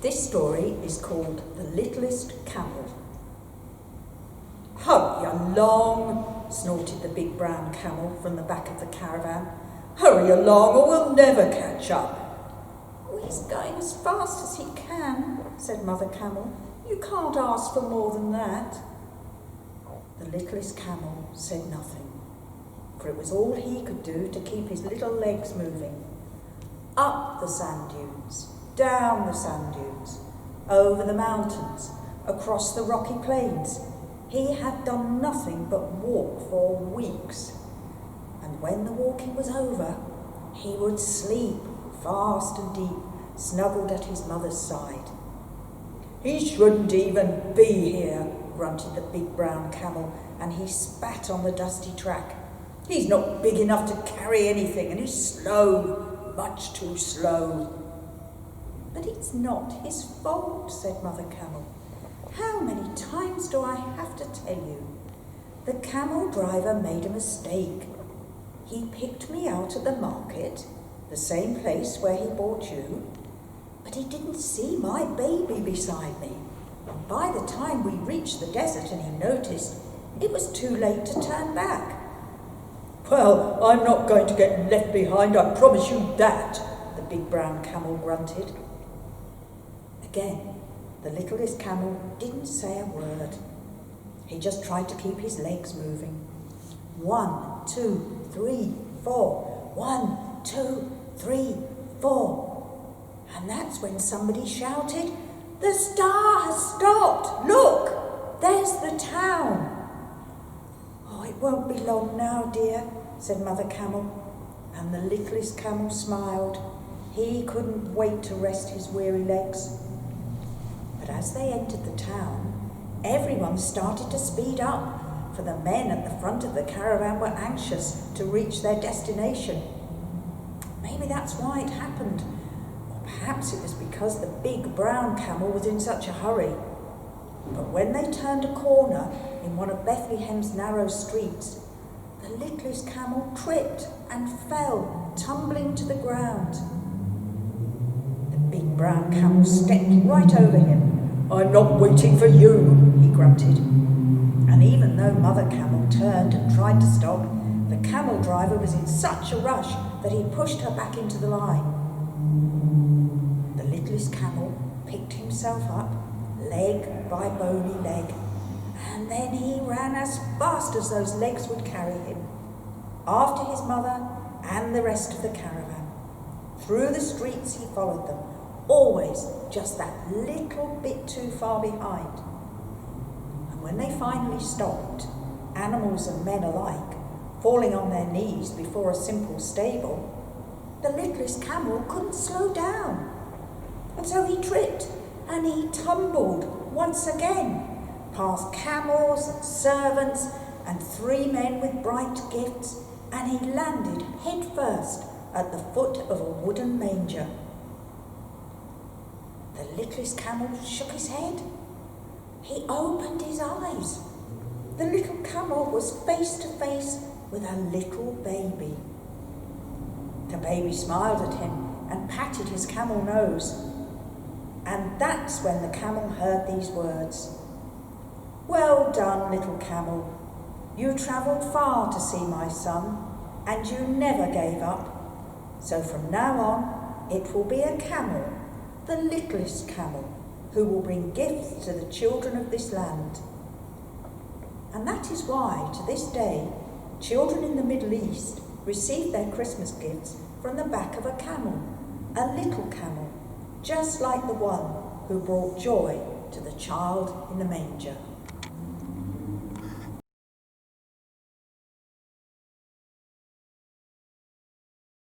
This story is called The Littlest Camel. "Hurry along," snorted the big brown camel from the back of the caravan. "Hurry along or we'll never catch up." "Oh, he's going as fast as he can," said Mother Camel. "You can't ask for more than that." The littlest camel said nothing, for it was all he could do to keep his little legs moving. Up the sand dunes, down the sand dunes, over the mountains, across the rocky plains. He had done nothing but walk for weeks. And when the walking was over, he would sleep fast and deep, snuggled at his mother's side. "He shouldn't even be here," grunted the big brown camel, and he spat on the dusty track. "He's not big enough to carry anything, and he's slow, much too slow." "But it's not his fault," said Mother Camel. "How many times do I have to tell you? The camel driver made a mistake. He picked me out at the market, the same place where he bought you, but he didn't see my baby beside me. And by the time we reached the desert and he noticed, it was too late to turn back." "Well, I'm not going to get left behind, I promise you that," the big brown camel grunted. Again, the littlest camel didn't say a word. He just tried to keep his legs moving. 1, 2, 3, 4. 1, 2, 3, 4. And that's when somebody shouted, "The star has stopped! Look, there's the town!" "Oh, it won't be long now, dear," said Mother Camel. And the littlest camel smiled. He couldn't wait to rest his weary legs. But as they entered the town, everyone started to speed up, for the men at the front of the caravan were anxious to reach their destination. Maybe that's why it happened, or perhaps it was because the big brown camel was in such a hurry. But when they turned a corner in one of Bethlehem's narrow streets, the littlest camel tripped and fell, tumbling to the ground. The big brown camel stepped right over him. "I'm not waiting for you," he grunted. And even though Mother Camel turned and tried to stop, the camel driver was in such a rush that he pushed her back into the line. The littlest camel picked himself up, leg by bony leg, and then he ran as fast as those legs would carry him, after his mother and the rest of the caravan. Through the streets he followed them, always just that little bit too far behind. And when they finally stopped, animals and men alike, falling on their knees before a simple stable, the littlest camel couldn't slow down. And so he tripped and he tumbled once again, past camels and servants and 3 men with bright gifts, and he landed head first at the foot of a wooden manger. The littlest camel shook his head. He opened his eyes. The little camel was face to face with a little baby. The baby smiled at him and patted his camel nose. And that's when the camel heard these words. "Well done, little camel. You travelled far to see my son, and you never gave up. So from now on, it will be a camel, the littlest camel, who will bring gifts to the children of this land." And that is why, to this day, children in the Middle East receive their Christmas gifts from the back of a camel, a little camel, just like the one who brought joy to the child in the manger.